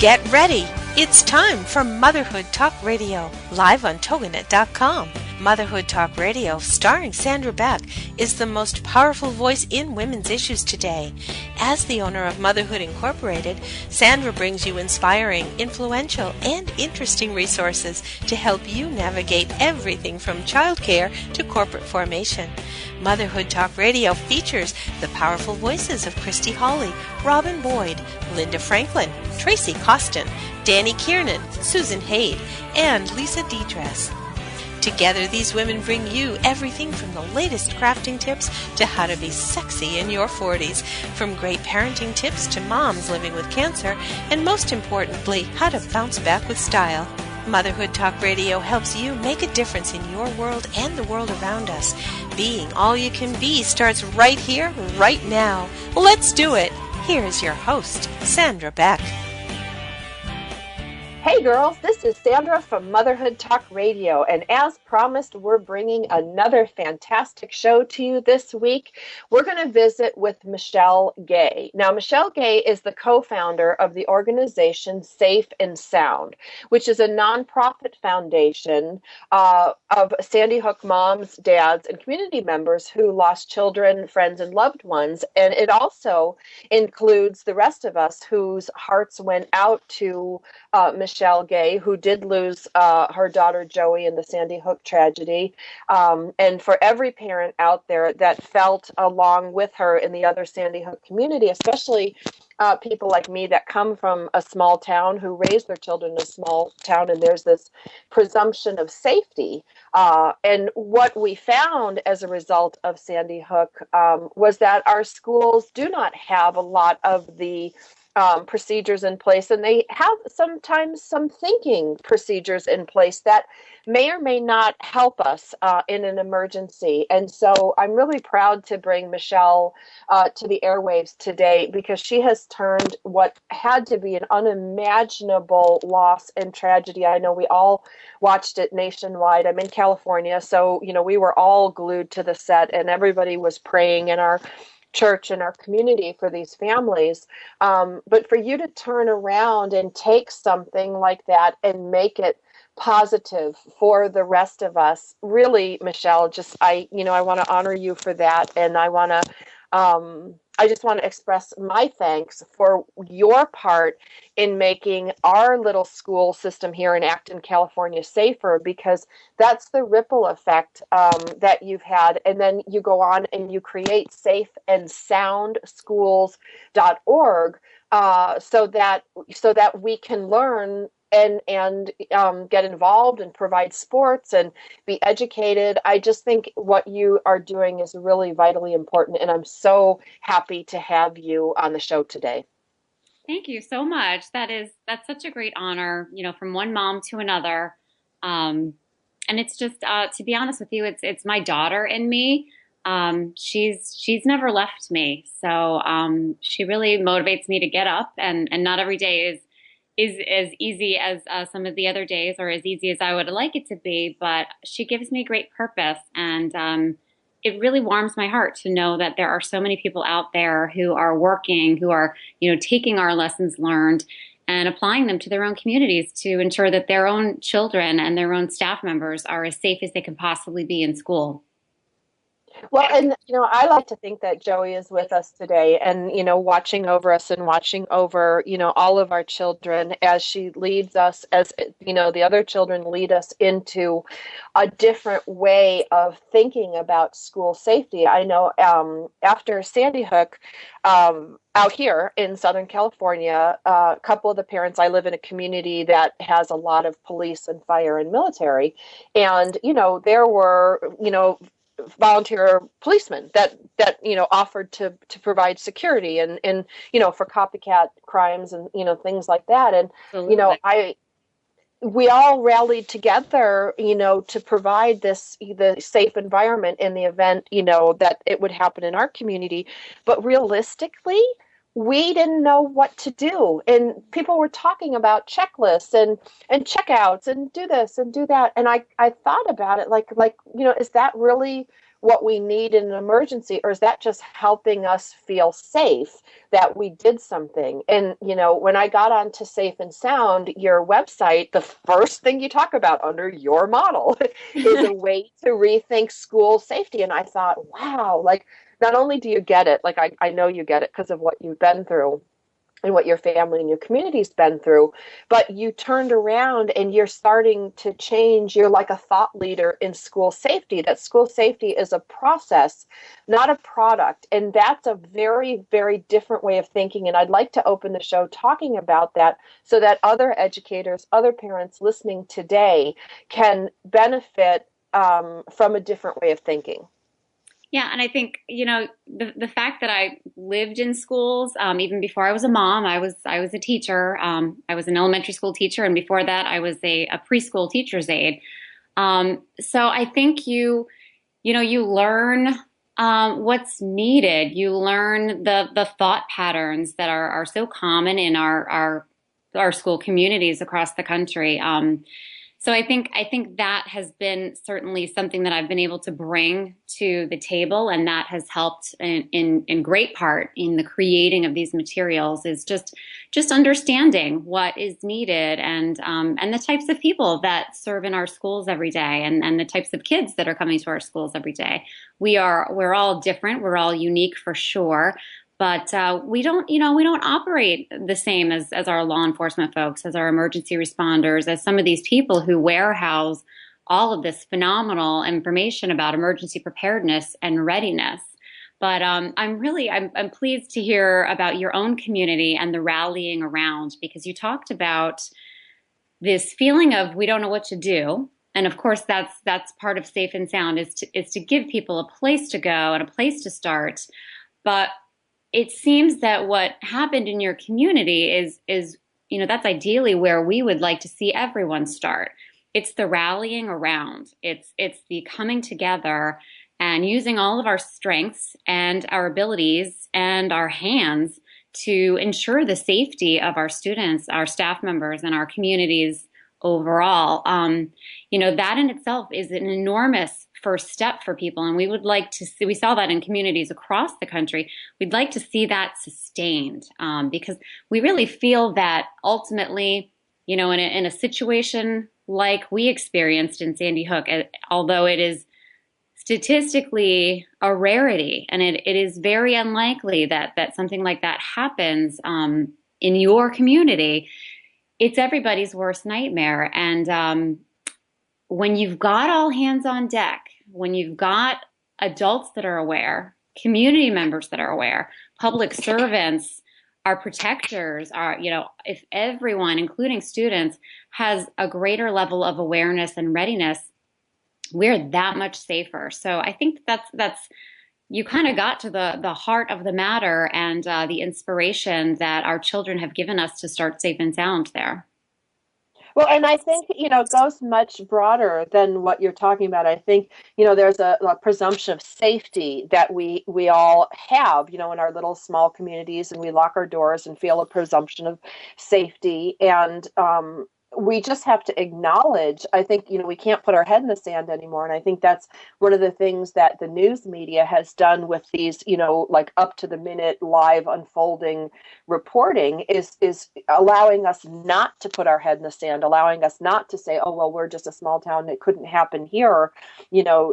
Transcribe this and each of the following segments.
Get ready! It's time for Motherhood Talk Radio, live on Toginet.com. Motherhood Talk Radio, starring Sandra Beck, is the most powerful voice in women's issues today. As the owner of Motherhood Incorporated, Sandra brings you inspiring, influential, and interesting resources to help you navigate everything from childcare to corporate formation. Motherhood Talk Radio features the powerful voices of Christy Hawley, Robin Boyd, Linda Franklin, Tracy Costin, Danny Kiernan, Susan Haid, and Lisa Dedress. Together, these women bring you everything from the latest crafting tips to how to be sexy in your 40s, from great parenting tips to moms living with cancer, and most importantly, how to bounce back with style. Motherhood Talk Radio helps you make a difference in your world and the world around us. Being all you can be starts right here, right now. Let's do it. Here's your host, Sandra Beck. Hey girls, this is Sandra from Motherhood Talk Radio, and as promised, we're bringing another fantastic show to you this week. We're going to visit with Michele Gay. Now, Michele Gay is the co-founder of the organization Safe and Sound, which is a nonprofit foundation of Sandy Hook moms, dads, and community members who lost children, friends, and loved ones. And it also includes the rest of us whose hearts went out to Michele Gay, who did lose her daughter Joey in the Sandy Hook tragedy, and for every parent out there that felt along with her in the other Sandy Hook community, especially people like me that come from a small town who raise their children in a small town, and there's this presumption of safety. And what we found as a result of Sandy Hook was that our schools do not have a lot of the procedures in place, and they have sometimes some thinking procedures in place that may or may not help us in an emergency. And so I'm really proud to bring Michele to the airwaves today, because she has turned what had to be an unimaginable loss and tragedy. I know we all watched it nationwide. I'm in California, so we were all glued to the set, and everybody was praying in our church and our community for these families. But for you to turn around and take something like that and make it positive for the rest of us, really, Michele, I want to honor you for that. And I just want to express my thanks for your part in making our little school system here in Acton, California safer, because that's the ripple effect that you've had. And then you go on and you create safeandsoundschools.org so that we can learn and get involved and provide sports and be educated. I just think what you are doing is really vitally important, and I'm so happy to have you on the show today. Thank you so much. That's such a great honor, from one mom to another. And it's just, to be honest with you, it's my daughter and me. She's never left me. So she really motivates me to get up, and not every day is as easy as some of the other days, or as easy as I would like it to be, but she gives me great purpose. And it really warms my heart to know that there are so many people out there who are working, who are, taking our lessons learned and applying them to their own communities to ensure that their own children and their own staff members are as safe as they can possibly be in school. Well, and, I like to think that Joey is with us today and, watching over us and watching over, all of our children as she leads us, as, the other children lead us into a different way of thinking about school safety. I know after Sandy Hook, out here in Southern California, a couple of the parents, I live in a community that has a lot of police and fire and military. And, there were, volunteer policemen that offered to provide security and for copycat crimes and things like that. And Absolutely. we all rallied together to provide the safe environment in the event that it would happen in our community. But realistically, we didn't know what to do, and people were talking about checklists and checkouts and do this and do that, and I thought about it like is that really what we need in an emergency, or is that just helping us feel safe that we did something? And, when I got onto Safe and Sound, your website, the first thing you talk about under your model is a way to rethink school safety. And I thought, wow, like, not only do you get it, like I know you get it because of what you've been through and what your family and your community's been through, but you turned around and you're starting to change. You're like a thought leader in school safety, that school safety is a process, not a product. And that's a very, very different way of thinking. And I'd like to open the show talking about that so that other educators, other parents listening today can benefit from a different way of thinking. Yeah, and I think, the fact that I lived in schools, even before I was a mom, I was a teacher. I was an elementary school teacher, and before that, I was a preschool teacher's aide. So I think you learn what's needed. You learn the thought patterns that are so common in our school communities across the country. So I think that has been certainly something that I've been able to bring to the table, and that has helped in great part in the creating of these materials, is just understanding what is needed, and the types of people that serve in our schools every day, and the types of kids that are coming to our schools every day. We're all different. We're all unique for sure. But we don't operate the same as our law enforcement folks, as our emergency responders, as some of these people who warehouse all of this phenomenal information about emergency preparedness and readiness. But I'm pleased to hear about your own community and the rallying around, because you talked about this feeling of we don't know what to do. And of course, that's part of Safe and Sound, is to give people a place to go and a place to start. But it seems that what happened in your community is that's ideally where we would like to see everyone start. It's the rallying around. It's the coming together and using all of our strengths and our abilities and our hands to ensure the safety of our students, our staff members, and our communities overall. That in itself is an enormous first step for people. And we would like to see, we saw that in communities across the country. We'd like to see that sustained, because we really feel that ultimately, in a situation like we experienced in Sandy Hook, although it is statistically a rarity, and it is very unlikely that something like that happens in your community, it's everybody's worst nightmare. And when you've got all hands on deck, when you've got adults that are aware, community members that are aware, public servants, our protectors, if everyone, including students, has a greater level of awareness and readiness, we're that much safer. So I think that's you kind of got to the heart of the matter, and the inspiration that our children have given us to start Safe and Sound there. Well, and I think, it goes much broader than what you're talking about. I think, there's a presumption of safety that we all have, in our little small communities, and we lock our doors and feel a presumption of safety. And we just have to acknowledge, I think, we can't put our head in the sand anymore. And I think that's one of the things that the news media has done with these, like up to the minute live unfolding reporting is allowing us not to put our head in the sand, allowing us not to say, oh, well, we're just a small town, it couldn't happen here.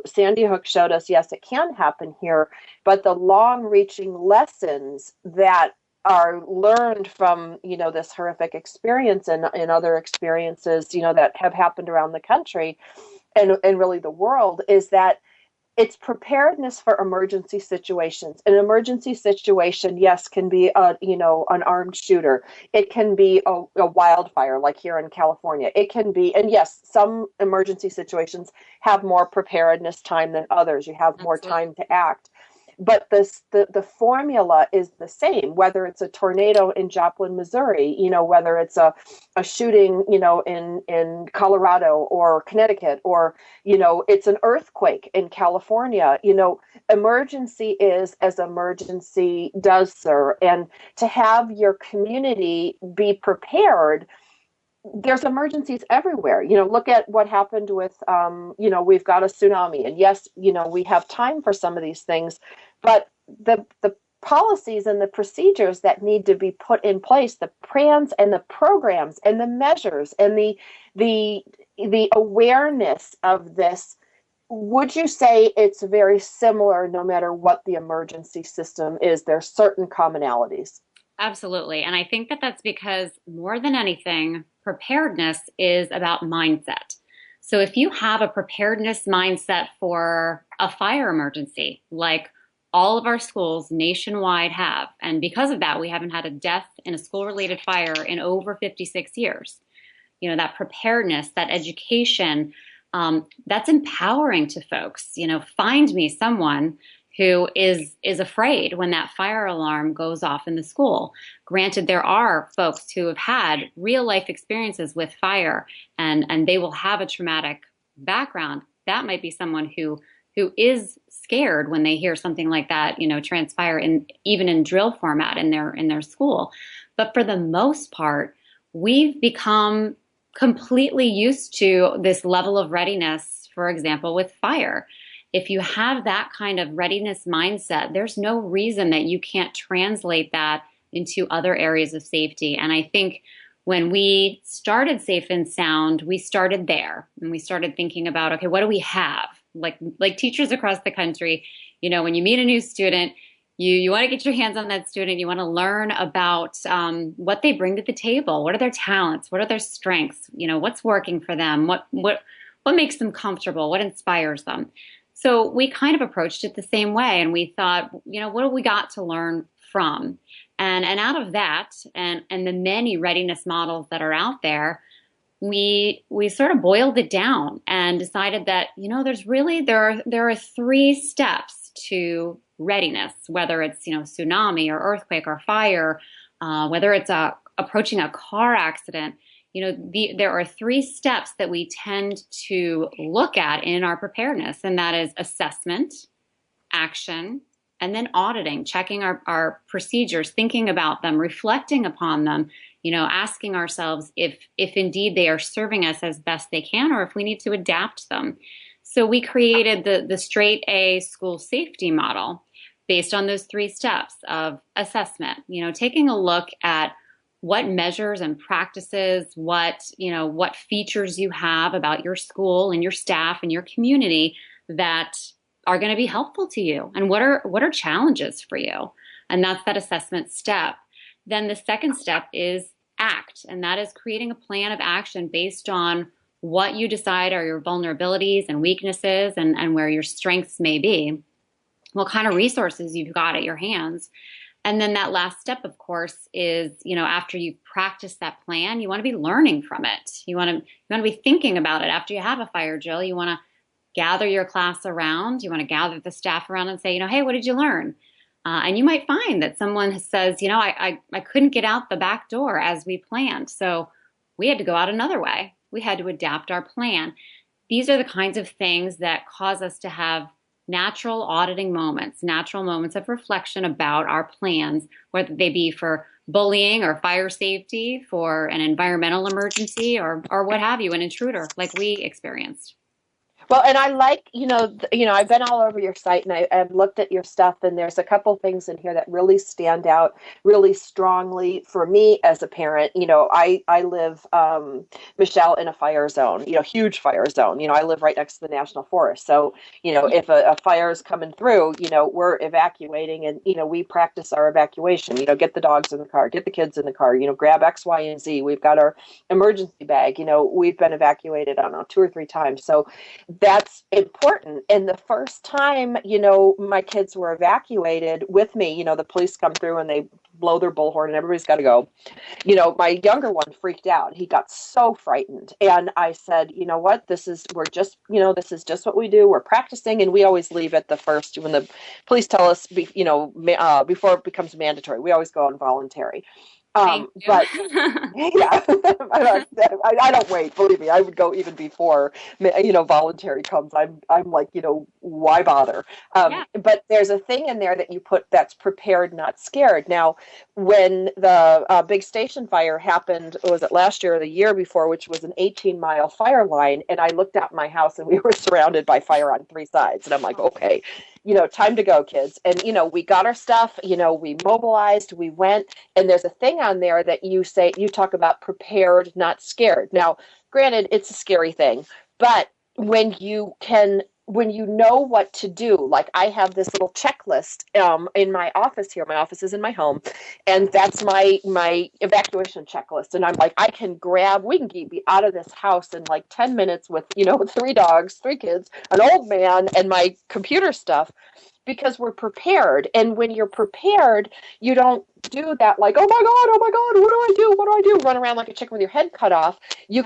Sandy Hook showed us, yes, it can happen here, but the long reaching lessons that are learned from this horrific experience and other experiences that have happened around the country and really the world, is that it's preparedness for emergency situations. An emergency situation, yes, can be an armed shooter. It can be a wildfire like here in California. It can be, and yes, some emergency situations have more preparedness time than others. You have more time to act. But the formula is the same, whether it's a tornado in Joplin, Missouri, whether it's a shooting, in Colorado or Connecticut, or, it's an earthquake in California. Emergency is as emergency does, sir. And to have your community be prepared there's emergencies everywhere. Look at what happened with, we've got a tsunami, and yes, we have time for some of these things, but the policies and the procedures that need to be put in place, the plans and the programs and the measures and the the awareness of this, would you say it's very similar no matter what the emergency system is? There's certain commonalities. Absolutely. And I think that that's because more than anything, preparedness is about mindset. So if you have a preparedness mindset for a fire emergency, like all of our schools nationwide have, and because of that, we haven't had a death in a school related fire in over 56 years. That preparedness, that education, that's empowering to folks. Find me someone who is afraid when that fire alarm goes off in the school. Granted, there are folks who have had real life experiences with fire, and they will have a traumatic background. That might be someone who is scared when they hear something like that, transpire even in drill format in their school. But for the most part, we've become completely used to this level of readiness, for example, with fire. If you have that kind of readiness mindset, there's no reason that you can't translate that into other areas of safety. And I think when we started Safe and Sound, we started there and we started thinking about, okay, what do we have? Like teachers across the country, when you meet a new student, you want to get your hands on that student. You want to learn about what they bring to the table. What are their talents? What are their strengths? What's working for them? What makes them comfortable? What inspires them? So we kind of approached it the same way, and we thought, what do we got to learn from? And out of that, and the many readiness models that are out there, we sort of boiled it down and decided that there are 3 steps to readiness, whether it's tsunami or earthquake or fire, whether it's approaching a car accident. There are 3 steps that we tend to look at in our preparedness, and that is assessment, action, and then auditing, checking our procedures, thinking about them, reflecting upon them, asking ourselves if indeed they are serving us as best they can, or if we need to adapt them. So we created the straight A school safety model based on those 3 steps of assessment, taking a look at what measures and practices, what features you have about your school and your staff and your community that are going to be helpful to you, and what are challenges for you. And that's that assessment step. Then the second step is act, and that is creating a plan of action based on what you decide are your vulnerabilities and weaknesses, and where your strengths may be, what kind of resources you've got at your hands. And then that last step, of course, is, after you practice that plan, you want to be learning from it. You want to be thinking about it after you have a fire drill. You want to gather your class around. You want to gather the staff around and say, hey, what did you learn? And you might find that someone says, I couldn't get out the back door as we planned. So we had to go out another way. We had to adapt our plan. These are the kinds of things that cause us to have natural auditing moments, natural moments of reflection about our plans, whether they be for bullying or fire safety, for an environmental emergency, or what have you, an intruder like we experienced. Well, and I like, I've been all over your site, and I've looked at your stuff, and there's a couple things in here that really stand out really strongly for me as a parent. I live, Michelle, in a fire zone, huge fire zone. I live right next to the National Forest. So, if a fire is coming through, we're evacuating, and, we practice our evacuation, get the dogs in the car, get the kids in the car, grab X, Y, and Z. We've got our emergency bag, we've been evacuated, I don't know, 2 or 3 times. So that's important. And the first time, my kids were evacuated with me, the police come through and they blow their bullhorn and everybody's got to go. My younger one freaked out. He got so frightened. And I said, what, this is just what we do. We're practicing. And we always leave at the first, when the police tell us, before it becomes mandatory, we always go on voluntary. Thank you. But yeah, I don't wait. Believe me, I would go even before voluntary comes. I'm like, why bother? Yeah. But there's a thing in there that you put that's prepared, not scared. Now, when the big station fire happened, was it last year or the year before, which was an 18-mile fire line, and I looked out my house and we were surrounded by fire on three sides, and I'm like, okay, time to go, kids. And we got our stuff. We mobilized, we went. And there's a thing on there that you talk about prepared, not scared. Now, granted, it's a scary thing, but when you know what to do, like I have this little checklist in my office here. My office is in my home, and that's my evacuation checklist. And I'm like, we can be out of this house in like 10 minutes with three dogs, three kids, an old man, and my computer stuff, because we're prepared. And when you're prepared, you don't do that like, oh my God, what do I do? What do I do? Run around like a chicken with your head cut off. You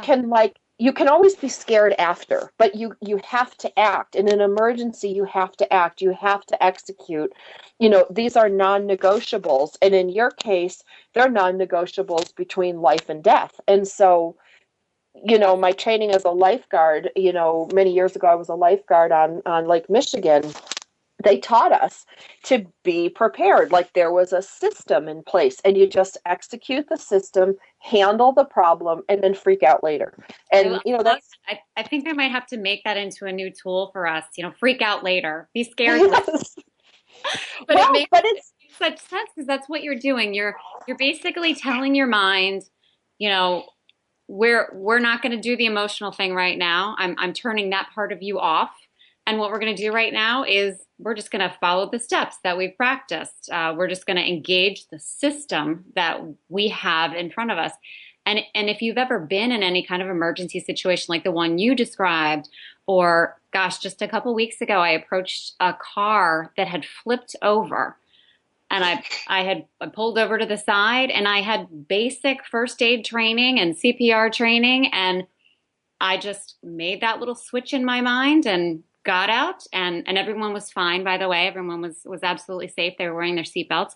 can always be scared after, but you have to act. In an emergency, you have to act. You have to execute. These are non-negotiables. And in your case, they're non-negotiables between life and death. And so, my training as a lifeguard, many years ago, I was a lifeguard on Lake Michigan. They taught us to be prepared. Like there was a system in place, and you just execute the system, handle the problem, and then freak out later. And that's I think I might have to make that into a new tool for us. Freak out later, be scared later. yes. But Well, it makes but it's such sense because that's what you're doing. You're basically telling your mind, you know, we're not going to do the emotional thing right now. I'm turning that part of you off. And what we're going to do right now is we're just going to follow the steps that we've practiced. We're just going to engage the system that we have in front of us. And if you've ever been in any kind of emergency situation like the one you described, or gosh, just a couple weeks ago, I approached a car that had flipped over. And I pulled over to the side, and I had basic first aid training and CPR training, and I just made that little switch in my mind and got out, and everyone was fine, by the way. Everyone was absolutely safe. They were wearing their seatbelts.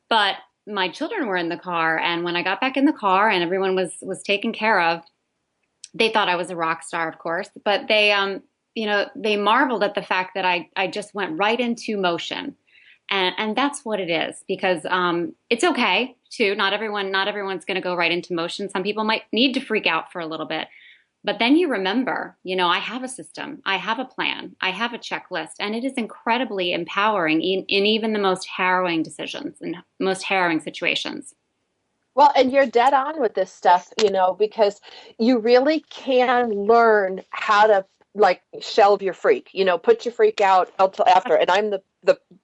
But my children were in the car, and when I got back in the car and everyone was taken care of, they thought I was a rock star, of course, but they marveled at the fact that I just went right into motion. And that's what it is, because it's okay too. Not everyone's going to go right into motion. Some people might need to freak out for a little bit. But then you remember, I have a system, I have a plan, I have a checklist, and it is incredibly empowering in even the most harrowing decisions and most harrowing situations. Well, and you're dead on with this stuff, because you really can learn how to like shelve your freak, put your freak out until after. And I'm the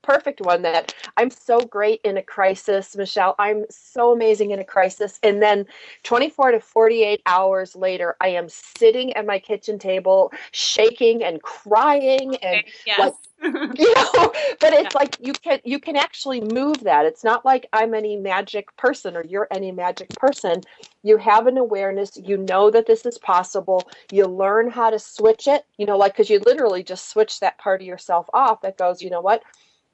perfect one that I'm so great in a crisis, Michele. I'm so amazing in a crisis. And then 24 to 48 hours later, I am sitting at my kitchen table, shaking and crying and Yes. but it's like you can actually move that. It's not like I'm any magic person or you're any magic person. You have an awareness, that this is possible. You learn how to switch it, because you literally just switch that part of yourself off that goes, you know what?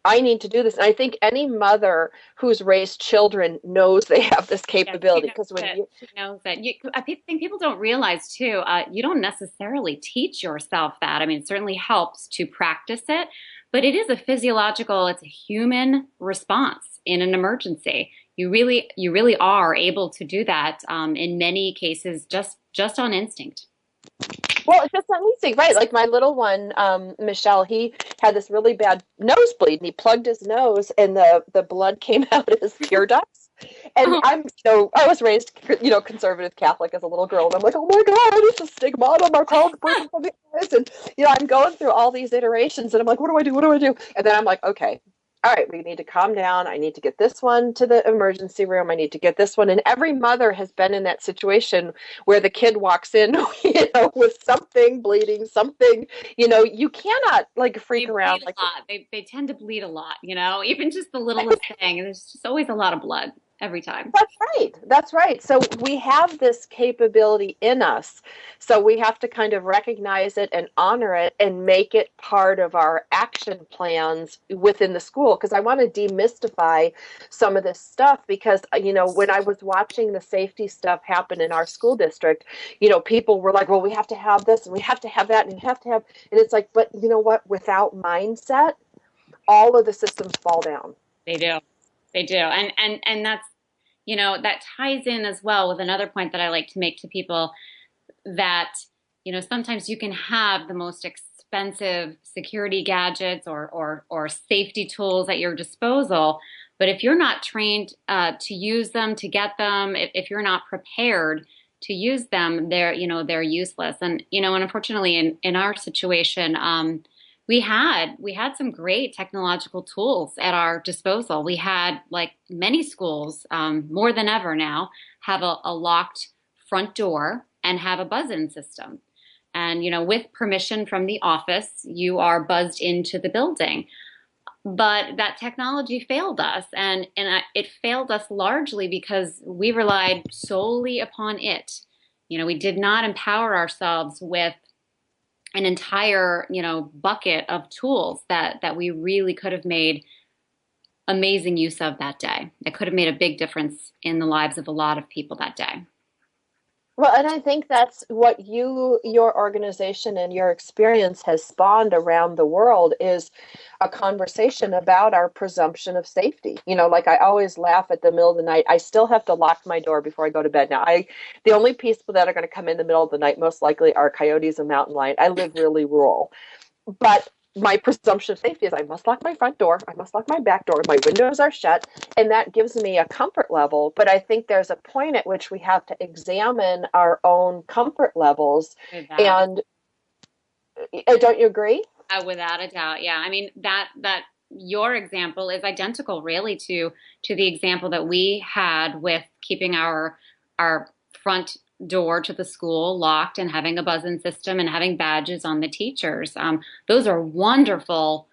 I need to do this. And I think any mother who's raised children knows they have this capability, because she knows that. I think people don't realize too. You don't necessarily teach yourself that. I mean, it certainly helps to practice it, but it is it's a human response in an emergency. You really are able to do that in many cases just on instinct. Well, it's just amazing, right? Like my little one, Michele, he had this really bad nosebleed, and he plugged his nose, and the blood came out as tear ducts. And I was raised, conservative Catholic as a little girl, and I'm like, oh my God, it's a stigmata, my child breathing from the eyes, and I'm going through all these iterations, and I'm like, what do I do? What do I do? And then I'm like, okay. All right, we need to calm down. I need to get this one to the emergency room. I need to get this one. And every mother has been in that situation where the kid walks in, with something bleeding, something, you cannot like freak around. Like a lot. They tend to bleed a lot, even just the littlest thing. There's just always a lot of blood. every time. That's right. That's right. So we have this capability in us. So we have to kind of recognize it and honor it and make it part of our action plans within the school. Because I want to demystify some of this stuff because, when I was watching the safety stuff happen in our school district, people were like, well, we have to have this and we have to have that and we have to have, and it's like, but you know what? Without mindset, all of the systems fall down. They do. They do. And that's, that ties in as well with another point that I like to make to people that, sometimes you can have the most expensive security gadgets or safety tools at your disposal, but if you're not trained to use them, to get them, if you're not prepared to use them, they're useless. And unfortunately in our situation, we had some great technological tools at our disposal. We had, like many schools, more than ever now, have a locked front door and have a buzz-in system. And, with permission from the office, you are buzzed into the building. But that technology failed us, and it failed us largely because we relied solely upon it. We did not empower ourselves with an entire, bucket of tools that we really could have made amazing use of that day. It could have made a big difference in the lives of a lot of people that day. Well, and I think that's what your organization and your experience has spawned around the world is a conversation about our presumption of safety. Like I always laugh at the middle of the night. I still have to lock my door before I go to bed. Now, the only people that are going to come in the middle of the night most likely are coyotes and mountain lion. I live really rural. But my presumption of safety is I must lock my front door, I must lock my back door, my windows are shut, and that gives me a comfort level. But I think there's a point at which we have to examine our own comfort levels. And don't you agree? Without a doubt, yeah. I mean, that your example is identical, really, to the example that we had with keeping our front door to the school locked and having a buzz-in system and having badges on the teachers. Those are wonderful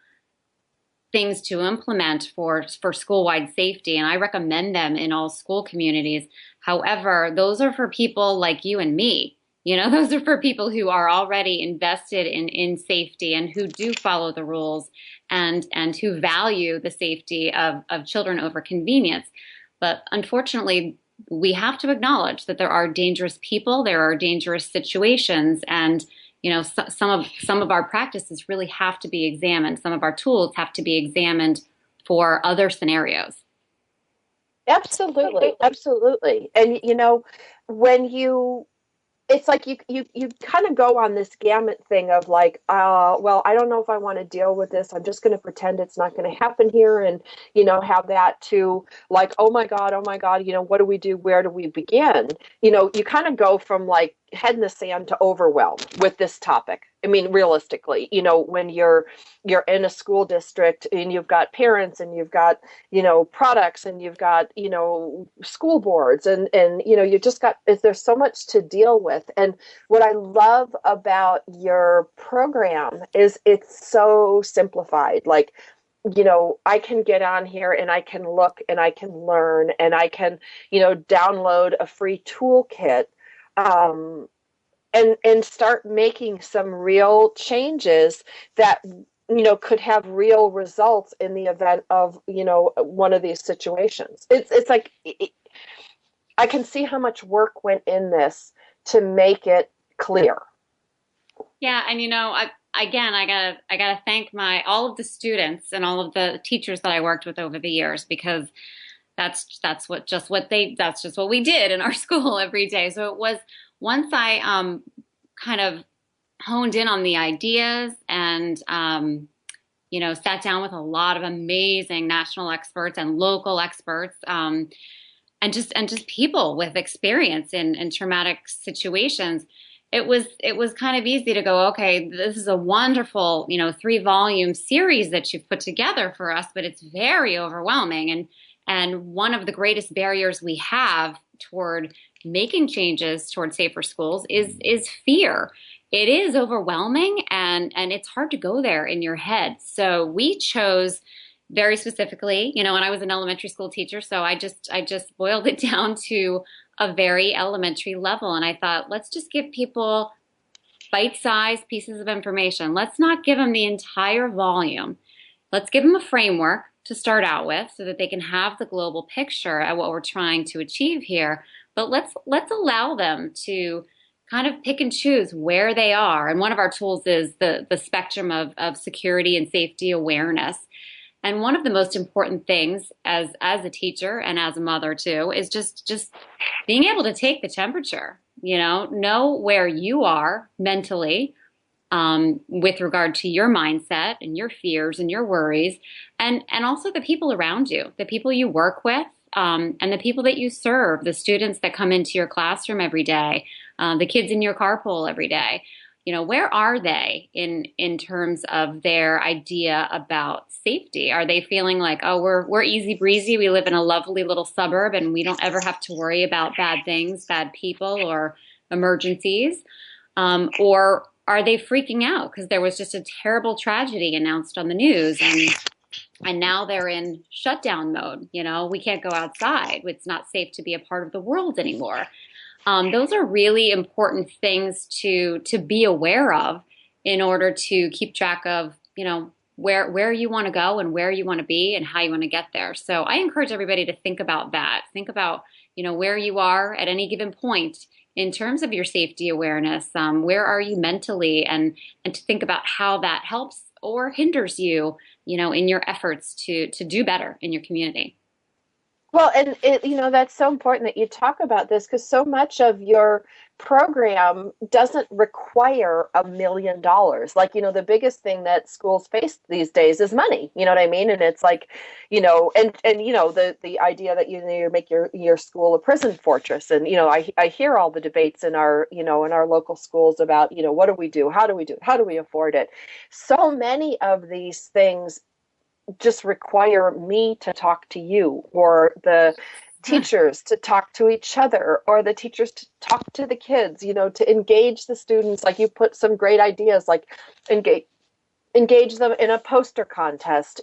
things to implement for school-wide safety, and I recommend them in all school communities. However, those are for people like you and me. Those are for people who are already invested in safety and who do follow the rules and who value the safety of children over convenience. But unfortunately, we have to acknowledge that there are dangerous people, there are dangerous situations, and some of our practices really have to be examined. Some of our tools have to be examined for other scenarios. Absolutely, absolutely. And when it's like you kind of go on this gamut thing of like, well, I don't know if I want to deal with this. I'm just going to pretend it's not going to happen here, and have that to like, oh my God, what do we do? Where do we begin? You kind of go from like head in the sand to overwhelm with this topic. I mean, realistically, when you're in a school district and you've got parents and you've got, products and you've got, school boards and you just got, there's so much to deal with. And what I love about your program is it's so simplified. Like, I can get on here and I can look and I can learn and I can, download a free toolkit. And start making some real changes that could have real results in the event of one of these situations. It's like I can see how much work went in this to make it clear. Yeah, and I gotta thank all of the students and all of the teachers that I worked with over the years, because that's just what we did in our school every day. So it was, once I kind of honed in on the ideas and sat down with a lot of amazing national experts and local experts, and just people with experience in traumatic situations, it was kind of easy to go, okay, this is a wonderful 3-volume series that you've put together for us, but it's very overwhelming. And one of the greatest barriers we have toward making changes toward safer schools is fear. It is overwhelming and it's hard to go there in your head. So we chose very specifically, and I was an elementary school teacher, so I just boiled it down to a very elementary level. And I thought, let's just give people bite-sized pieces of information. Let's not give them the entire volume. Let's give them a framework to start out with so that they can have the global picture at what we're trying to achieve here. But let's allow them to kind of pick and choose where they are. And one of our tools is the spectrum of security and safety awareness. And one of the most important things as a teacher and as a mother too is just being able to take the temperature, know where you are mentally, with regard to your mindset and your fears and your worries, and also the people around you, the people you work with, and the people that you serve, the students that come into your classroom every day, the kids in your carpool every day. Where are they in terms of their idea about safety? Are they feeling like, oh, we're easy breezy, we live in a lovely little suburb and we don't ever have to worry about bad things, bad people, or emergencies? Or are they freaking out because there was just a terrible tragedy announced on the news, and now they're in shutdown mode? We can't go outside. It's not safe to be a part of the world anymore. Those are really important things to be aware of in order to keep track of, where you want to go and where you want to be and how you want to get there. So I encourage everybody to think about that. Think about, where you are at any given point in terms of your safety awareness. Where are you mentally, and to think about how that helps or hinders you, in your efforts to do better in your community. Well, and that's so important that you talk about this, because so much of your program doesn't require $1 million. Like, the biggest thing that schools face these days is money. You know what I mean? And it's like, the idea that you make your school a prison fortress. And, I hear all the debates in our, in our local schools about, what do we do? How do we do it? How do we afford it? So many of these things just require me to talk to you, or the teachers to talk to each other, or the teachers to talk to the kids, to engage the students. Like, you put some great ideas, like engage them in a poster contest,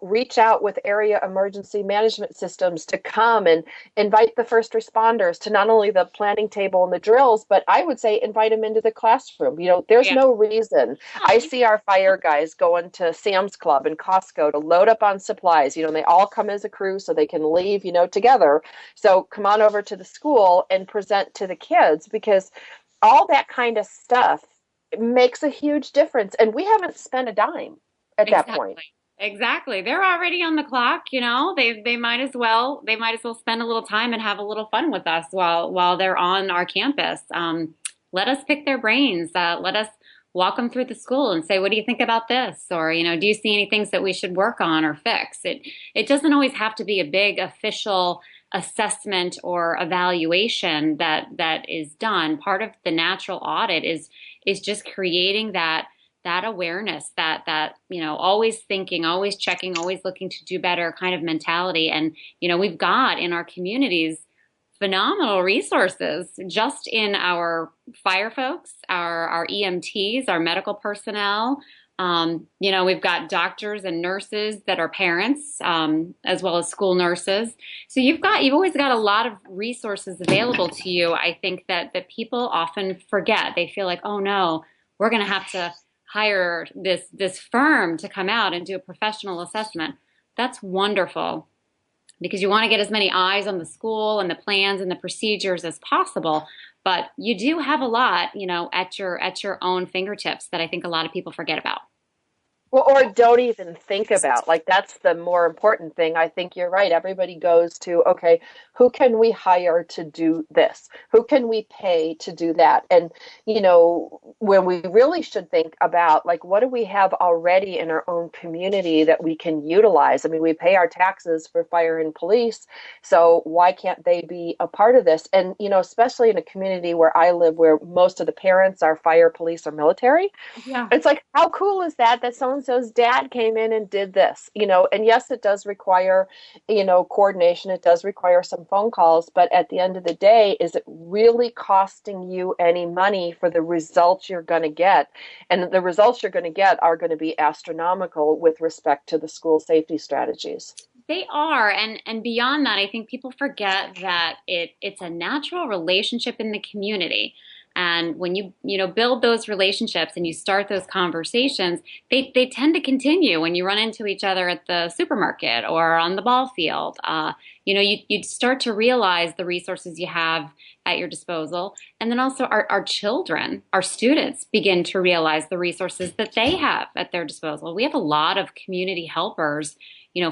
reach out with area emergency management systems to come and invite the first responders to not only the planning table and the drills, but I would say invite them into the classroom. There's no reason. I see our fire guys going to Sam's Club and Costco to load up on supplies. They all come as a crew so they can leave, together. So come on over to the school and present to the kids, because all that kind of stuff, it makes a huge difference. And we haven't spent a dime at that point. Exactly. They're already on the clock, They might as well spend a little time and have a little fun with us while they're on our campus. Let us pick their brains. Let us walk them through the school and say, what do you think about this? Or, do you see any things that we should work on or fix? It doesn't always have to be a big official assessment or evaluation that is done. Part of the natural audit is just creating that awareness, that always thinking, always checking, always looking to do better kind of mentality. And we've got in our communities phenomenal resources just in our fire folks, our EMTs, our medical personnel. We've got doctors and nurses that are parents, as well as school nurses. So you've always got a lot of resources available to you. I think that people often forget. They feel like, oh no, we're going to have to hire this firm to come out and do a professional assessment. That's wonderful, because you want to get as many eyes on the school and the plans and the procedures as possible. But you do have a lot, at your own fingertips that I think a lot of people forget about. Well, or don't even think about. Like, that's the more important thing. I think you're right. Everybody goes to, okay, who can we hire to do this? Who can we pay to do that? And, when we really should think about, like, what do we have already in our own community that we can utilize? I mean, we pay our taxes for fire and police, so why can't they be a part of this? And, especially in a community where I live, where most of the parents are fire, police, or military. Yeah. It's like, how cool is that someone so-and-so's dad came in and did this, and yes, it does require, coordination. It does require some phone calls, but at the end of the day, is it really costing you any money for the results you're going to get? And the results you're going to get are going to be astronomical with respect to the school safety strategies. They are, and beyond that, I think people forget that it's a natural relationship in the community. And when you build those relationships and you start those conversations, they tend to continue when you run into each other at the supermarket or on the ball field. You start to realize the resources you have at your disposal. And then also our children, our students begin to realize the resources that they have at their disposal. We have a lot of community helpers,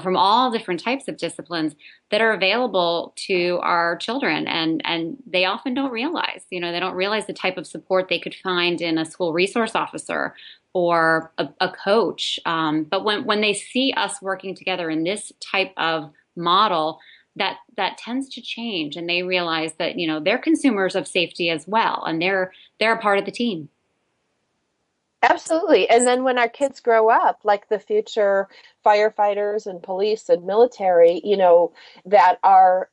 from all different types of disciplines that are available to our children. And they often don't realize, they don't realize the type of support they could find in a school resource officer or a coach. But when they see us working together in this type of model, that tends to change, and they realize that, they're consumers of safety as well, and they're a part of the team. Absolutely. And then when our kids grow up, like the future firefighters and police and military, that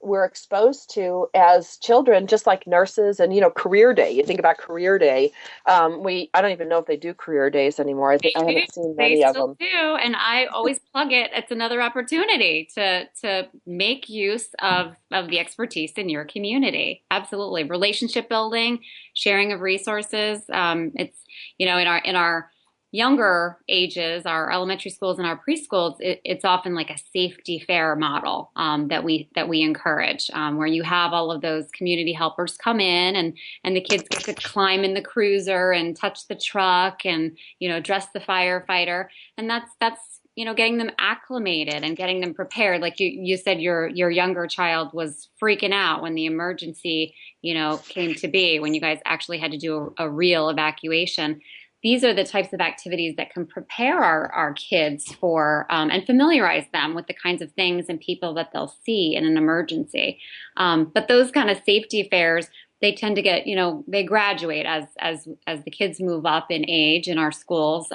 we're exposed to as children, just like nurses and, career day. You think about career day. I don't even know if they do career days anymore. I haven't seen many of them. They still do. And I always plug it. It's another opportunity to make use of the expertise in your community. Absolutely. Relationship building, sharing of resources. It's, in our younger ages, our elementary schools and our preschools, it's often like a safety fair model that we encourage, where you have all of those community helpers come in, and the kids get to climb in the cruiser and touch the truck and dress the firefighter, and that's getting them acclimated and getting them prepared. Like you said, your younger child was freaking out when the emergency came to be, when you guys actually had to do a real evacuation. These are the types of activities that can prepare our kids for and familiarize them with the kinds of things and people that they'll see in an emergency. But those kind of safety fairs, they tend to get, they graduate as the kids move up in age in our schools.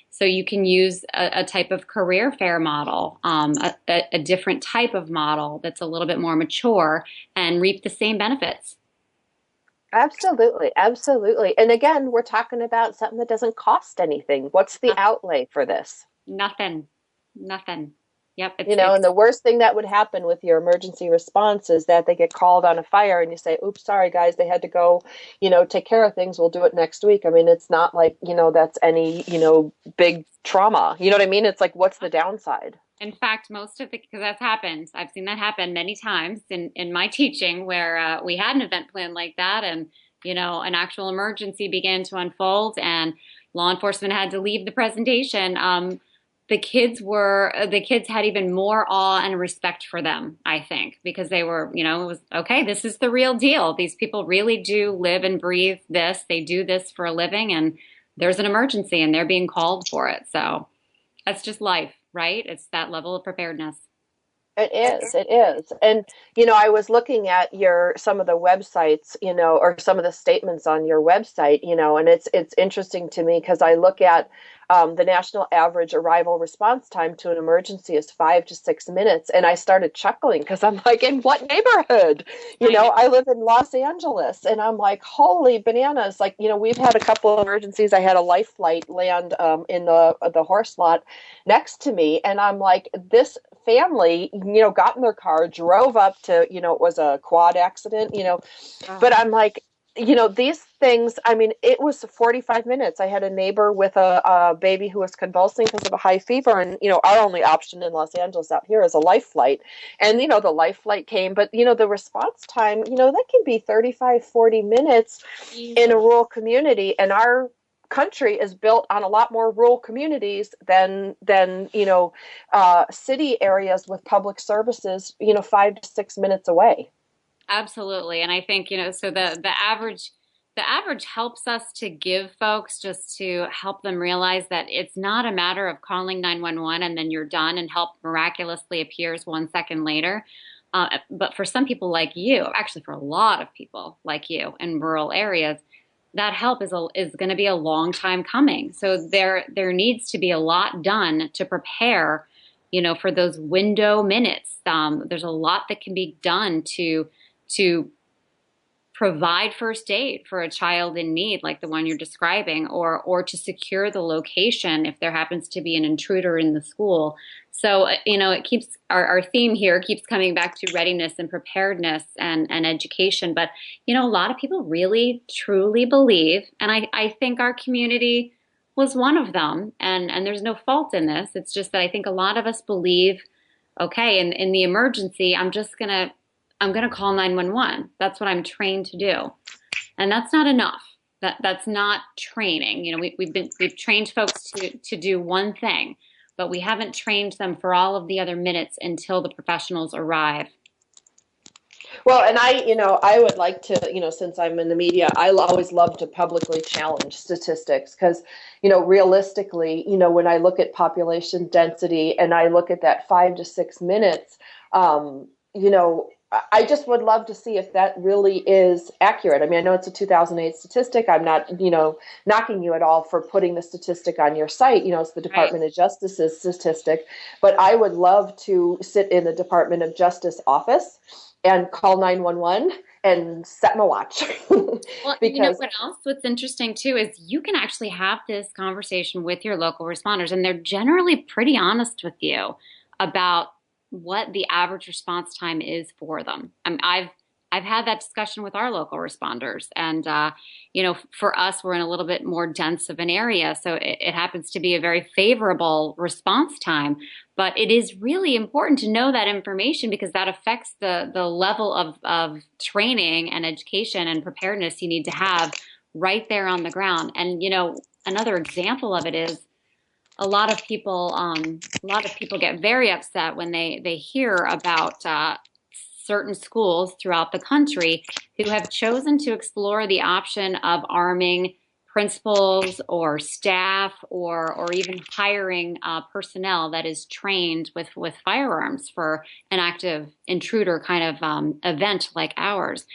So you can use a type of career fair model, a different type of model that's a little bit more mature and reap the same benefits. Absolutely. Absolutely. And again, we're talking about something that doesn't cost anything. What's the outlay for this? Nothing. Yep. And the worst thing that would happen with your emergency response is that they get called on a fire and you say, oops, sorry, guys, they had to go, take care of things. We'll do it next week. I mean, it's not like, that's any, big trauma. You know what I mean? It's like, what's the downside? In fact, because that's happened. I've seen that happen many times in my teaching, where we had an event plan like that, and an actual emergency began to unfold, and law enforcement had to leave the presentation. The kids had even more awe and respect for them, I think, because they were, it was okay. This is the real deal. These people really do live and breathe this. They do this for a living, and there's an emergency, and they're being called for it. So that's just life. Right? It's that level of preparedness. It is. And, I was looking at some of the websites, or some of the statements on your website, and it's interesting to me because I look at the national average arrival response time to an emergency is 5 to 6 minutes. And I started chuckling because I'm like, in what neighborhood? I live in Los Angeles, and I'm like, holy bananas. Like, we've had a couple of emergencies. I had a life flight land in the horse lot next to me. And I'm like, this family, got in their car, drove up to, it was a quad accident, but I'm like, these things, I mean, it was 45 minutes. I had a neighbor with a baby who was convulsing because of a high fever. And, our only option in Los Angeles out here is a life flight. And, the life flight came, but, the response time, that can be 35, 40 minutes in a rural community. And our country is built on a lot more rural communities than city areas with public services, 5 to 6 minutes away. Absolutely. And I think, so the average helps us to give folks, just to help them realize that it's not a matter of calling 911 and then you're done and help miraculously appears 1 second later. But for some people like you, actually for a lot of people like you in rural areas, that help is going to be a long time coming. So there needs to be a lot done to prepare, for those window minutes. There's a lot that can be done to provide first aid for a child in need like the one you're describing, or to secure the location if there happens to be an intruder in the school. So it keeps our theme here keeps coming back to readiness and preparedness and education. But a lot of people really truly believe, and I think our community was one of them, and there's no fault in this. It's just that I think a lot of us believe, okay, in the emergency, I'm gonna call 911. That's what I'm trained to do. And that's not enough. That's not training. We've trained folks to do one thing, but we haven't trained them for all of the other minutes until the professionals arrive. Well, and I would like to, since I'm in the media, I always love to publicly challenge statistics because, realistically, when I look at population density and I look at that 5 to 6 minutes, you know, I just would love to see if that really is accurate. I mean, I know it's a 2008 statistic. I'm not, knocking you at all for putting the statistic on your site. It's the Department of Justice's statistic, but I would love to sit in the Department of Justice office and call 911 and set my watch. Well, Because what else? What's interesting too is you can actually have this conversation with your local responders, and they're generally pretty honest with you about what the average response time is for them. I've had that discussion with our local responders, and for us, we're in a little bit more dense of an area, so it happens to be a very favorable response time. But it is really important to know that information because that affects the level of training and education and preparedness you need to have right there on the ground. And another example of it is a lot of people get very upset when they hear about certain schools throughout the country who have chosen to explore the option of arming principals or staff or even hiring personnel that is trained with firearms for an active intruder kind of event like ours.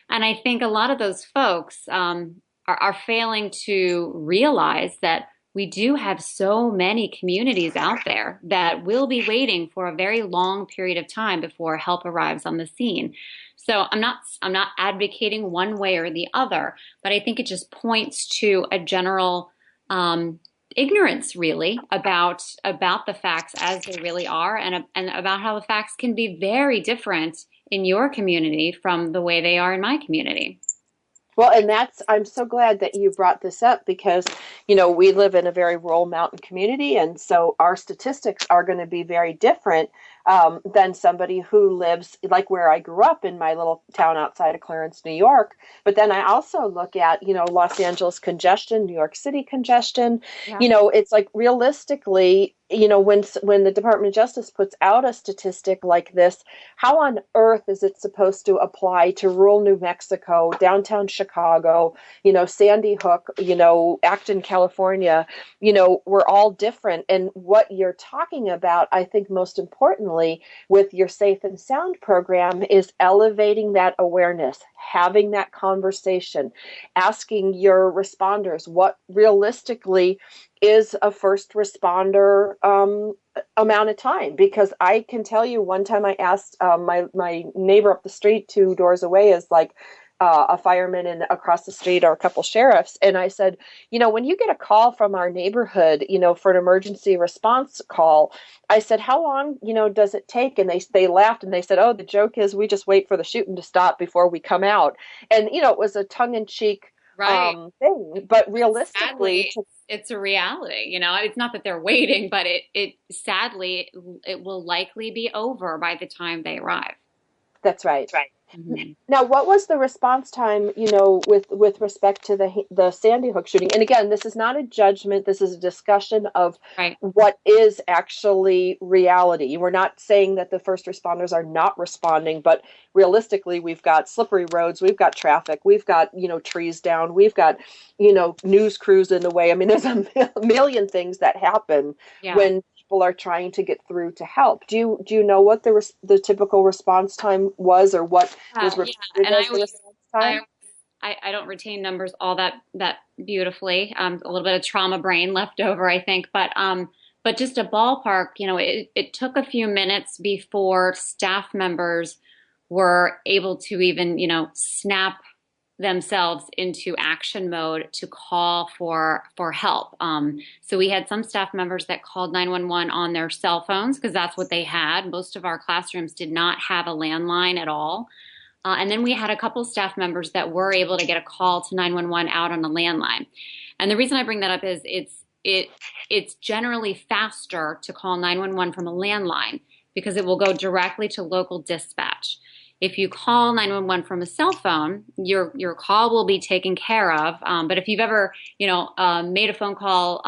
And I think a lot of those folks are failing to realize that we do have so many communities out there that will be waiting for a very long period of time before help arrives on the scene. So I'm not advocating one way or the other, but I think it just points to a general ignorance, really, about the facts as they really are, and about how the facts can be very different in your community from the way they are in my community. Well, and I'm so glad that you brought this up because, we live in a very rural mountain community. And so our statistics are going to be very different than somebody who lives like where I grew up in my little town outside of Clarence, New York. But then I also look at, Los Angeles congestion, New York City congestion. Yeah. It's like realistically, when the Department of Justice puts out a statistic like this, how on earth is it supposed to apply to rural New Mexico, downtown Chicago, Sandy Hook, Acton, California? We're all different. And what you're talking about, I think most importantly, with your Safe and Sound program is elevating that awareness, having that conversation, asking your responders what realistically is a first responder amount of time. Because I can tell you one time I asked my neighbor up the street 2 doors away is like a fireman, and across the street are a couple sheriffs. And I said, when you get a call from our neighborhood, for an emergency response call, I said, how long, does it take? And they laughed and they said, oh, the joke is we just wait for the shooting to stop before we come out. And, it was a tongue-in-cheek thing, but realistically, sadly, it's a reality. It's not that they're waiting, but it sadly it will likely be over by the time they arrive. That's right. That's right. Mm-hmm. Now, what was the response time, with respect to the Sandy Hook shooting? And again, this is not a judgment. This is a discussion of what is actually reality. We're not saying that the first responders are not responding, but realistically, we've got slippery roads, we've got traffic, we've got, trees down, we've got, news crews in the way. I mean, there's a million things that happen when people are trying to get through to help. Do you know what the typical response time was, or what was reported as the response time? I don't retain numbers all that beautifully. A little bit of trauma brain left over, I think. But just a ballpark, it took a few minutes before staff members were able to even, snap themselves into action mode to call for help. So we had some staff members that called 911 on their cell phones because that's what they had. Most of our classrooms did not have a landline at all. And then we had a couple staff members that were able to get a call to 911 out on a landline. And the reason I bring that up is it's generally faster to call 911 from a landline because it will go directly to local dispatch. If you call 911 from a cell phone, your call will be taken care of. But if you've ever, made a phone call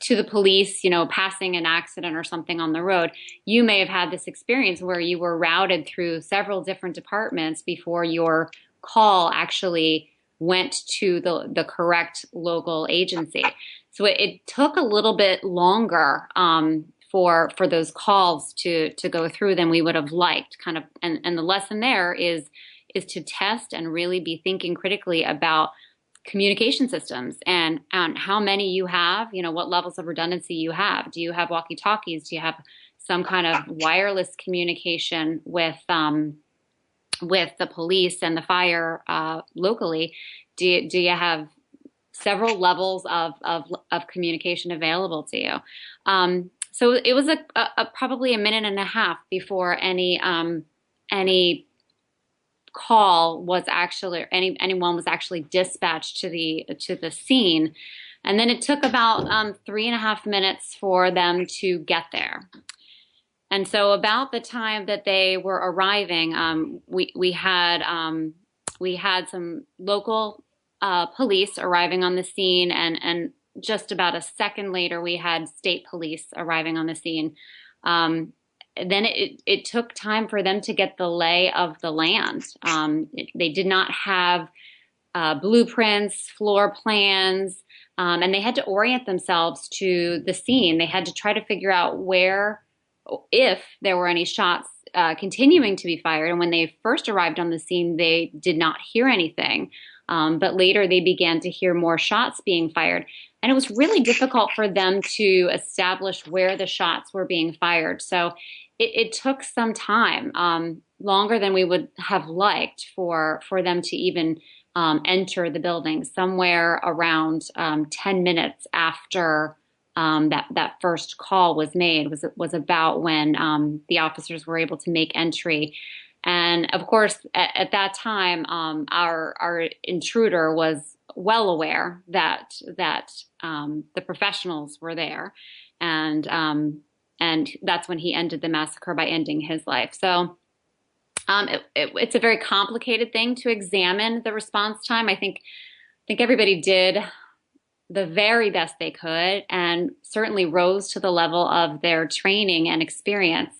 to the police, passing an accident or something on the road, you may have had this experience where you were routed through several different departments before your call actually went to the correct local agency. So it took a little bit longer for those calls to go through than we would have liked. And the lesson there is to test and really be thinking critically about communication systems and how many you have, what levels of redundancy you have. Do you have walkie-talkies? Do you have some kind of wireless communication with the police and the fire locally? Do you have several levels of communication available to you? So it was probably a minute and a half before any call was actually anyone was actually dispatched to the scene, and then it took about 3.5 minutes for them to get there. And so about the time that they were arriving, we had some local police arriving on the scene, and just about a second later, we had state police arriving on the scene. Then it took time for them to get the lay of the land. They did not have blueprints, floor plans, and they had to orient themselves to the scene. They had to try to figure out if there were any shots continuing to be fired. And when they first arrived on the scene, they did not hear anything. But later they began to hear more shots being fired. And it was really difficult for them to establish where the shots were being fired. So it took some time, longer than we would have liked for them to even enter the building. Somewhere around 10 minutes after that first call was made was about when the officers were able to make entry. And of course, at that time, our intruder was well aware that the professionals were there, and that's when he ended the massacre by ending his life. So it's a very complicated thing to examine the response time. I think everybody did the very best they could, and certainly rose to the level of their training and experience.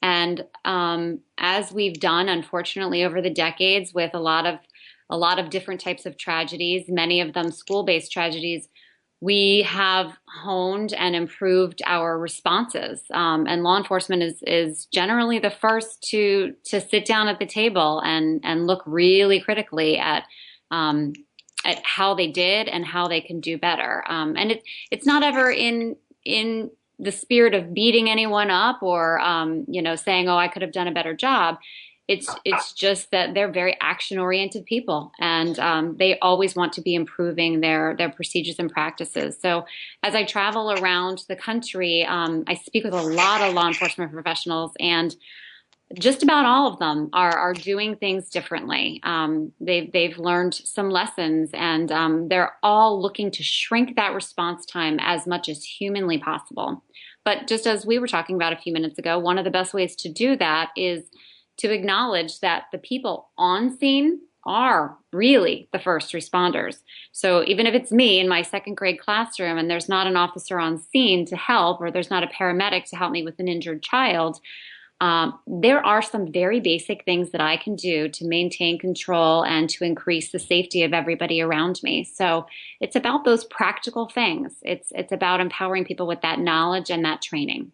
And as we've done, unfortunately, over the decades with a lot of different types of tragedies, many of them school-based tragedies, we have honed and improved our responses. And law enforcement is generally the first to sit down at the table and look really critically at how they did and how they can do better. And it's not ever in the spirit of beating anyone up or saying, oh, I could have done a better job. It's just that they're very action-oriented people, and they always want to be improving their procedures and practices. So as I travel around the country, I speak with a lot of law enforcement professionals, and just about all of them are doing things differently. They've learned some lessons, and they're all looking to shrink that response time as much as humanly possible. But just as we were talking about a few minutes ago, one of the best ways to do that is to acknowledge that the people on scene are really the first responders. So even if it's me in my second grade classroom and there's not an officer on scene to help, or there's not a paramedic to help me with an injured child, there are some very basic things that I can do to maintain control and to increase the safety of everybody around me. So it's about those practical things. It's about empowering people with that knowledge and that training.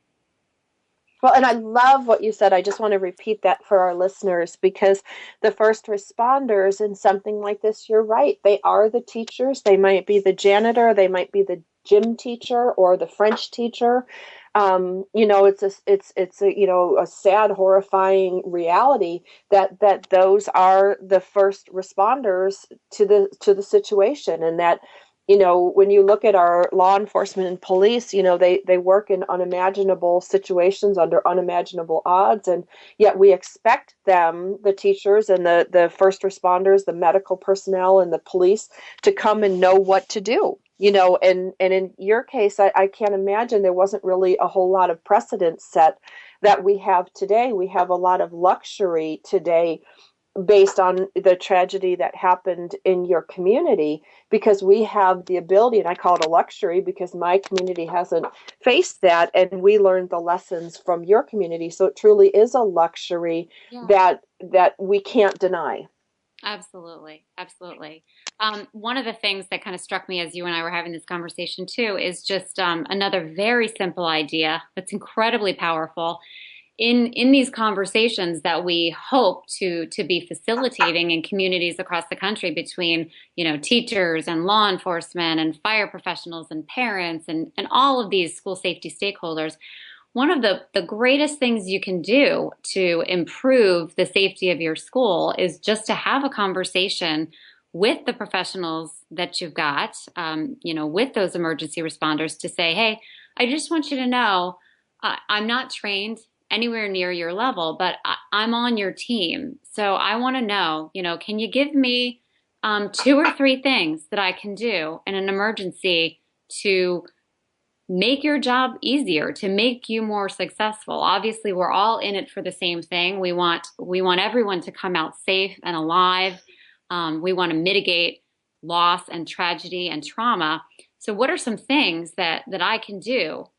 Well, and I love what you said. I just want to repeat that for our listeners because the first responders in something like this, you're right. They are the teachers. They might be the janitor, they might be the gym teacher or the French teacher. It's a sad, horrifying reality that those are the first responders to the situation, and that when you look at our law enforcement and police, they work in unimaginable situations under unimaginable odds. And yet we expect them, the teachers and the first responders, the medical personnel and the police, to come and know what to do. And in your case, I can't imagine there wasn't really a whole lot of precedent set that we have today. We have a lot of luxury today based on the tragedy that happened in your community, because we have the ability, and I call it a luxury because my community hasn't faced that, and we learned the lessons from your community. So it truly is a luxury that we can't deny. Absolutely. Absolutely. One of the things that kind of struck me as you and I were having this conversation too is just another very simple idea that's incredibly powerful in these conversations that we hope to be facilitating in communities across the country between, teachers and law enforcement and fire professionals and parents and all of these school safety stakeholders. One of the greatest things you can do to improve the safety of your school is just to have a conversation with the professionals that you've got, with those emergency responders to say, hey, I just want you to know I'm not trained anywhere near your level, but I'm on your team. So I want to know, can you give me 2 or 3 things that I can do in an emergency to make your job easier, to make you more successful? Obviously, we're all in it for the same thing. We want everyone to come out safe and alive. We want to mitigate loss and tragedy and trauma. So what are some things that I can do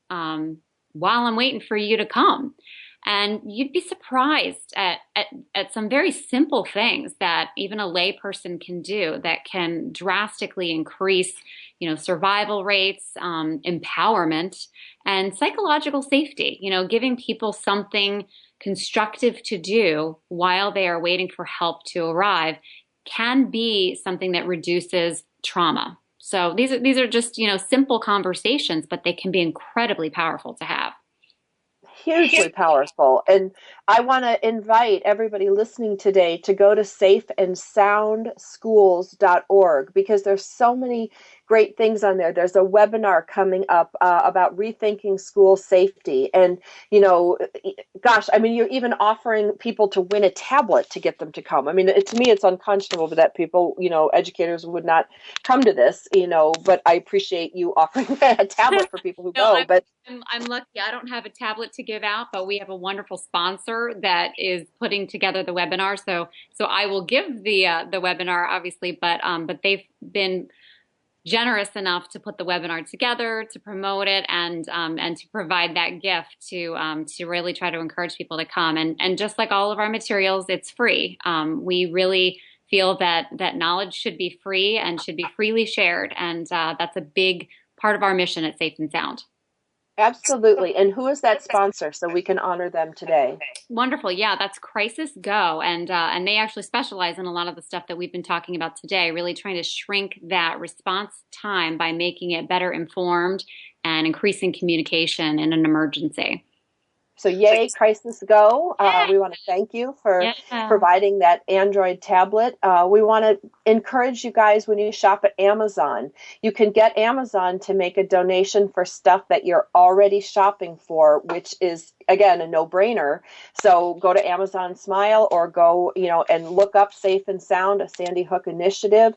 while I'm waiting for you to come? And you'd be surprised at some very simple things that even a layperson can do that can drastically increase, survival rates, empowerment, and psychological safety. Giving people something constructive to do while they are waiting for help to arrive can be something that reduces trauma. So these are just, simple conversations, but they can be incredibly powerful to have. Hugely powerful. And I want to invite everybody listening today to go to safeandsoundschools.org because there's so many great things on there. There's a webinar coming up about rethinking school safety. And, you're even offering people to win a tablet to get them to come. I mean, to me, it's unconscionable that people, educators would not come to this, but I appreciate you offering a tablet for people who go. I'm lucky. I don't have a tablet to give out, but we have a wonderful sponsor that is putting together the webinar. So I will give the webinar, obviously, but they've been generous enough to put the webinar together, to promote it, and to provide that gift to really try to encourage people to come. And just like all of our materials, it's free. We really feel that knowledge should be free and should be freely shared, and that's a big part of our mission at Safe and Sound. Absolutely. And who is that sponsor so we can honor them today? Wonderful. Yeah, that's Crisis Go. And they actually specialize in a lot of the stuff that we've been talking about today, really trying to shrink that response time by making it better informed and increasing communication in an emergency. So yay, Crisis Go. We want to thank you for providing that Android tablet. We want to encourage you guys when you shop at Amazon. You can get Amazon to make a donation for stuff that you're already shopping for, which is, again, a no-brainer. So go to Amazon Smile or go, and look up Safe and Sound, a Sandy Hook initiative.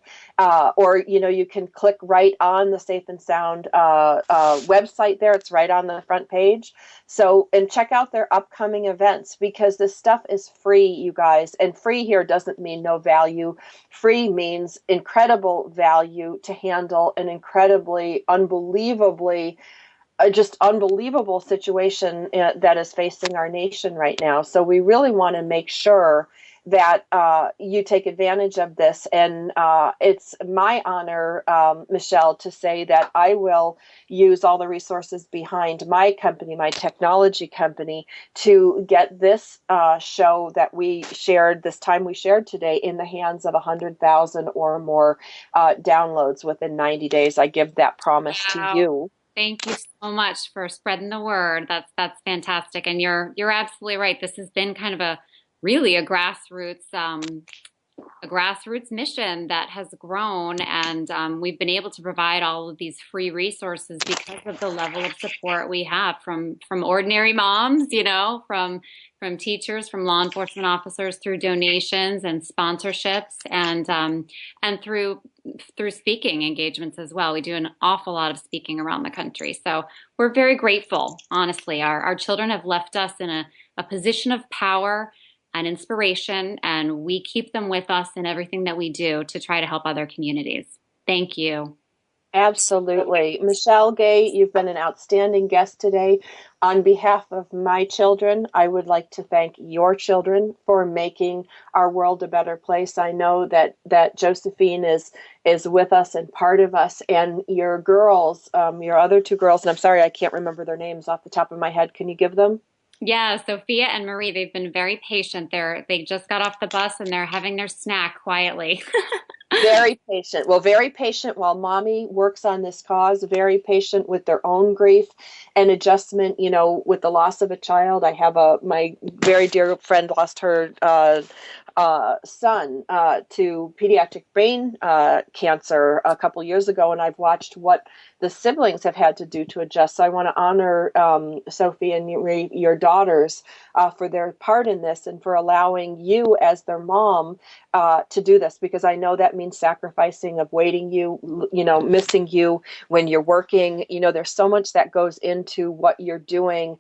Or, you can click right on the Safe and Sound website there. It's right on the front page. So, and check out their upcoming events because this stuff is free, you guys. And free here doesn't mean no value. Free means incredible value to handle an incredibly, unbelievably, just unbelievable situation that is facing our nation right now. So we really want to make sure that you take advantage of this. And it's my honor, Michele, to say that I will use all the resources behind my company, my technology company, to get this show that we shared, this time we shared today, in the hands of 100,000 or more downloads within 90 days. I give that promise to you. Thank you so much for spreading the word. That's fantastic. And you're absolutely right. This has been kind of a grassroots mission that has grown, and we've been able to provide all of these free resources because of the level of support we have from ordinary moms, from teachers, from law enforcement officers, through donations and sponsorships, and through speaking engagements as well. We do an awful lot of speaking around the country, so we're very grateful. Honestly, our children have left us in a position of power and inspiration, and we keep them with us in everything that we do to try to help other communities. Thank you. Absolutely. Michele Gay, you've been an outstanding guest today. On behalf of my children, I would like to thank your children for making our world a better place. I know that Josephine is with us and part of us, and your girls, your other two girls, and I'm sorry, I can't remember their names off the top of my head. Can you give them? Yeah, Sophia and Marie, they've been very patient. They just got off the bus and they're having their snack quietly. Very patient. Well, very patient while mommy works on this cause, very patient with their own grief and adjustment, with the loss of a child. I have my very dear friend lost her son to pediatric brain cancer a couple years ago, and I've watched what the siblings have had to do to adjust. So I want to honor Sophie and your daughters for their part in this and for allowing you as their mom to do this, because I know that means sacrificing of waiting missing you when you're working. There's so much that goes into what you're doing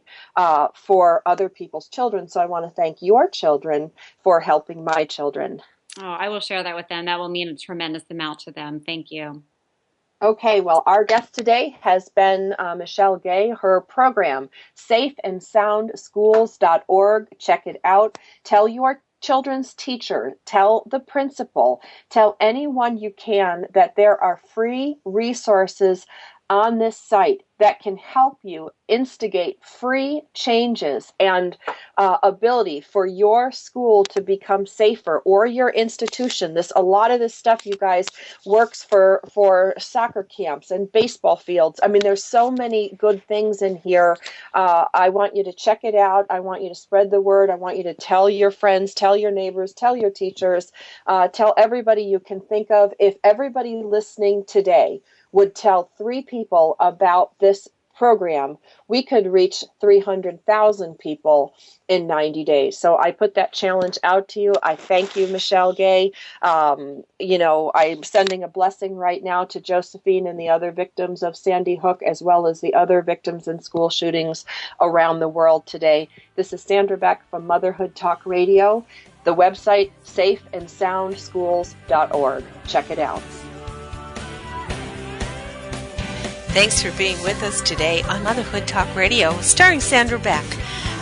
for other people's children. So I want to thank your children for helping my children. Oh, I will share that with them. That will mean a tremendous amount to them. Thank you. Okay, well, our guest today has been Michele Gay. Her program, safeandsoundschools.org. Check it out. Tell your children's teacher, tell the principal, tell anyone you can that there are free resources on this site that can help you instigate free changes and ability for your school to become safer, or your institution. A lot of this stuff, you guys, works for soccer camps and baseball fields. I mean, there's so many good things in here. I want you to check it out. I want you to spread the word. I want you to tell your friends, tell your neighbors, tell your teachers, tell everybody you can think of. If everybody listening today would tell 3 people about this program, we could reach 300,000 people in 90 days. So I put that challenge out to you. I thank you, Michele Gay. I'm sending a blessing right now to Josephine and the other victims of Sandy Hook, as well as the other victims in school shootings around the world today. This is Sandra Beck from Motherhood Talk Radio. The website, safeandsoundschools.org. Check it out. Thanks for being with us today on Motherhood Talk Radio, starring Sandra Beck.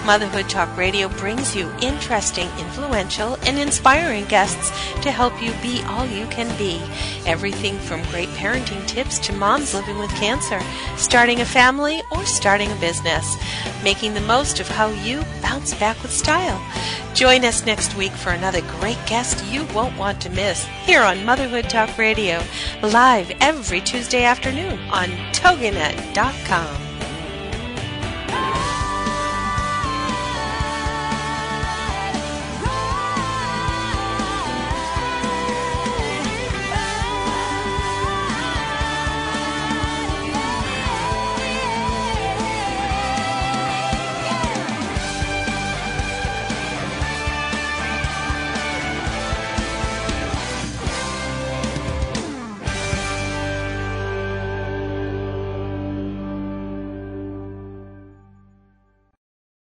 Motherhood Talk Radio brings you interesting, influential, and inspiring guests to help you be all you can be. Everything from great parenting tips to moms living with cancer, starting a family, or starting a business. Making the most of how you bounce back with style. Join us next week for another great guest you won't want to miss here on Motherhood Talk Radio, live every Tuesday afternoon on Toginet.com.